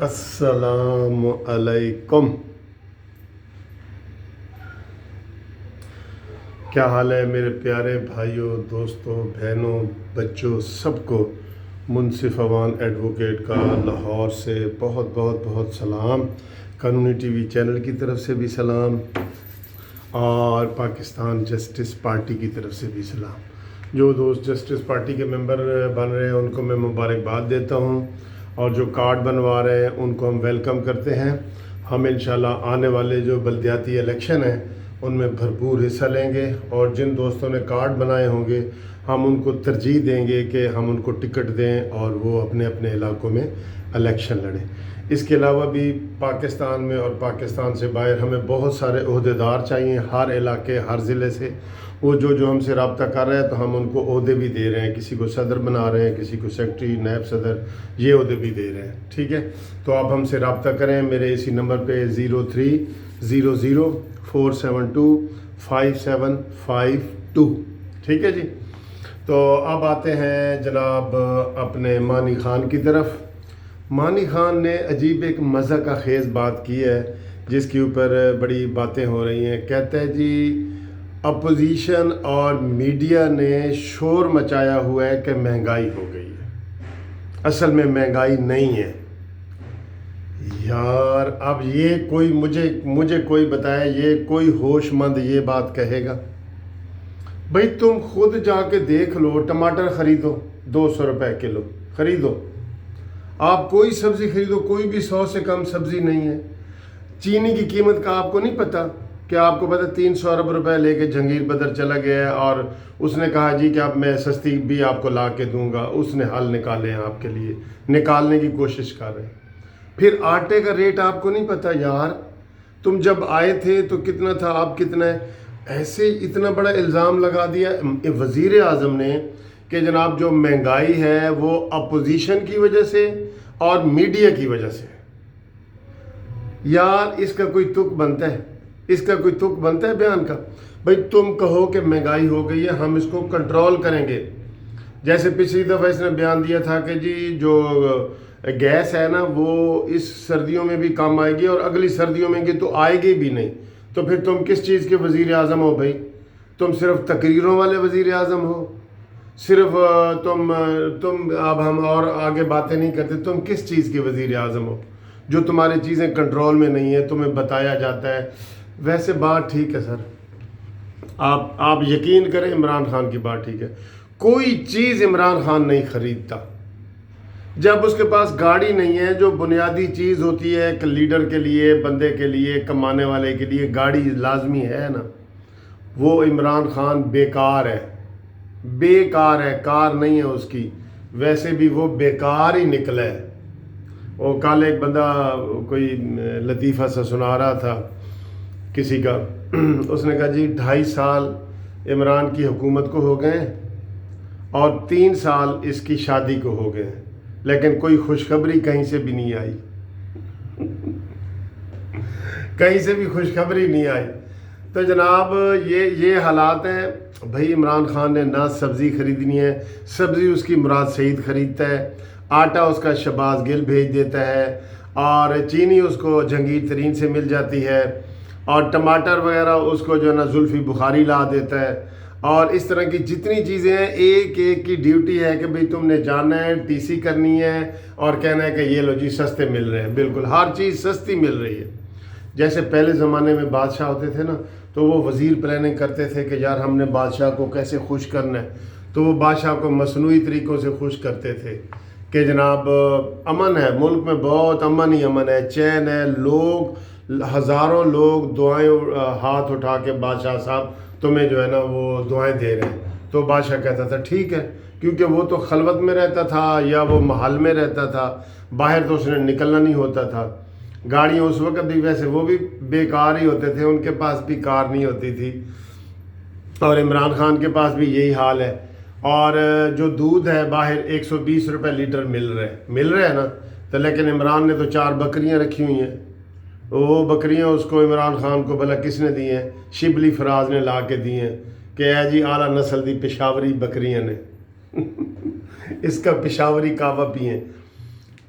السلام علیکم. کیا حال ہے میرے پیارے بھائیوں، دوستوں، بہنوں، بچوں، سب کو منصف اوان ایڈوکیٹ کا لاہور سے بہت بہت بہت سلام. قانونی ٹی وی چینل کی طرف سے بھی سلام اور پاکستان جسٹس پارٹی کی طرف سے بھی سلام. جو دوست جسٹس پارٹی کے ممبر بن رہے ہیں ان کو میں مبارکباد دیتا ہوں، اور جو کارڈ بنوا رہے ہیں ان کو ہم ویلکم کرتے ہیں. ہم انشاءاللہ آنے والے جو بلدیاتی الیکشن ہیں ان میں بھرپور حصہ لیں گے، اور جن دوستوں نے کارڈ بنائے ہوں گے ہم ان کو ترجیح دیں گے کہ ہم ان کو ٹکٹ دیں اور وہ اپنے اپنے علاقوں میں الیکشن لڑیں. اس کے علاوہ بھی پاکستان میں اور پاکستان سے باہر ہمیں بہت سارے عہدیدار چاہیے، ہر علاقے ہر ضلع سے. وہ جو ہم سے رابطہ کر رہے ہیں تو ہم ان کو عہدے بھی دے رہے ہیں، کسی کو صدر بنا رہے ہیں، کسی کو سیکرٹری، نائب صدر، یہ عہدے بھی دے رہے ہیں. ٹھیک ہے، تو آپ ہم سے رابطہ کریں میرے اسی نمبر پہ 03004752. ٹھیک ہے جی. تو اب آتے ہیں جناب اپنے مانی خان کی طرف. مانی خان نے عجیب ایک مزہ کا خیز بات کی ہے جس کے اوپر بڑی باتیں ہو رہی ہیں. کہتا ہے جی اپوزیشن اور میڈیا نے شور مچایا ہوا ہے کہ مہنگائی ہو گئی ہے. اصل میں مہنگائی نہیں ہے یار. اب یہ کوئی مجھے کوئی بتائے، یہ کوئی ہوش مند یہ بات کہے گا؟ بھئی تم خود جا کے دیکھ لو، ٹماٹر خریدو 200 روپے کلو خریدو. آپ کوئی سبزی خریدو، کوئی بھی 100 سے کم سبزی نہیں ہے. چینی کی قیمت کا آپ کو نہیں پتہ؟ کہ آپ کو پتہ 300 ارب روپے لے کے جہانگیر بدر چلا گیا ہے اور اس نے کہا جی کہ اب میں سستی بھی آپ کو لا کے دوں گا. اس نے حل نکالے ہیں آپ کے لیے، نکالنے کی کوشش کر رہے ہیں. پھر آٹے کا ریٹ آپ کو نہیں پتہ یار؟ تم جب آئے تھے تو کتنا تھا، اب کتنا ہے؟ ایسے اتنا بڑا الزام لگا دیا وزیر اعظم نے کہ جناب جو مہنگائی ہے وہ اپوزیشن کی وجہ سے اور میڈیا کی وجہ سے. یار اس کا کوئی تک بنتا ہے؟ اس کا کوئی تک بنتا ہے بیان کا؟ بھئی تم کہو کہ مہنگائی ہو گئی ہے، ہم اس کو کنٹرول کریں گے. جیسے پچھلی دفعہ اس نے بیان دیا تھا کہ جی جو گیس ہے نا وہ اس سردیوں میں بھی کام آئے گی اور اگلی سردیوں میں گی تو آئے گی بھی نہیں. تو پھر تم کس چیز کے وزیر اعظم ہو بھائی؟ تم صرف تقریروں والے وزیر اعظم ہو؟ صرف تم اب ہم اور آگے باتیں نہیں کرتے. تم کس چیز کے وزیر اعظم ہو جو تمہاری چیزیں کنٹرول میں نہیں ہیں، تمہیں بتایا جاتا ہے؟ ویسے بات ٹھیک ہے سر، آپ یقین کریں عمران خان کی بات ٹھیک ہے. کوئی چیز عمران خان نہیں خریدتا. جب اس کے پاس گاڑی نہیں ہے، جو بنیادی چیز ہوتی ہے کہ لیڈر کے لیے، بندے کے لیے، کمانے والے کے لیے گاڑی لازمی ہے نا، وہ عمران خان بیکار ہے. بیکار ہے، کار نہیں ہے اس کی. ویسے بھی وہ بیکار ہی نکلا ہے. وہ کل ایک بندہ کوئی لطیفہ سا سنا رہا تھا کسی کا. اس نے کہا جی 2.5 سال عمران کی حکومت کو ہو گئے اور 3 سال اس کی شادی کو ہو گئے، لیکن کوئی خوشخبری کہیں سے بھی نہیں آئی. کہیں سے بھی خوشخبری نہیں آئی. تو جناب یہ حالات ہیں. بھائی عمران خان نے نہ سبزی خریدنی ہے، سبزی اس کی مراد سعید خریدتا ہے، آٹا اس کا شہباز گل بھیج دیتا ہے، اور چینی اس کو جہانگیر ترین سے مل جاتی ہے، اور ٹماٹر وغیرہ اس کو جو ہے نا زلفی بخاری لا دیتا ہے. اور اس طرح کی جتنی چیزیں ہیں ایک ایک کی ڈیوٹی ہے کہ بھئی تم نے جانا ہے، ٹی سی کرنی ہے اور کہنا ہے کہ یہ لو جی سستے مل رہے ہیں. بالکل ہر چیز سستی مل رہی ہے. جیسے پہلے زمانے میں بادشاہ ہوتے تھے نا تو وہ وزیر پلاننگ کرتے تھے کہ یار ہم نے بادشاہ کو کیسے خوش کرنا ہے، تو وہ بادشاہ کو مصنوعی طریقوں سے خوش کرتے تھے کہ جناب امن ہے ملک میں، بہت امن ہی امن ہے، چین ہے. لوگ ہزاروں لوگ دعائیں ہاتھ اٹھا کے بادشاہ صاحب تمہیں جو ہے نا وہ دعائیں دے رہے ہیں. تو بادشاہ کہتا تھا ٹھیک ہے، کیونکہ وہ تو خلوت میں رہتا تھا یا وہ محل میں رہتا تھا، باہر تو اس نے نکلنا نہیں ہوتا تھا. گاڑیاں اس وقت بھی ویسے وہ بھی بیکار ہی ہوتے تھے، ان کے پاس بھی کار نہیں ہوتی تھی. اور عمران خان کے پاس بھی یہی حال ہے. اور جو دودھ ہے باہر 120 روپے لیٹر مل رہے ہیں نا، تو لیکن عمران نے تو 4 بکریاں رکھی ہوئی ہیں. وہ بکریاں اس کو عمران خان کو بھلا کس نے دی ہیں؟ شبلی فراز نے لا کے دی ہیں کہ اے جی اعلیٰ نسل دی پشاوری بکریاں نے اس کا پشاوری کعوہ پئیں.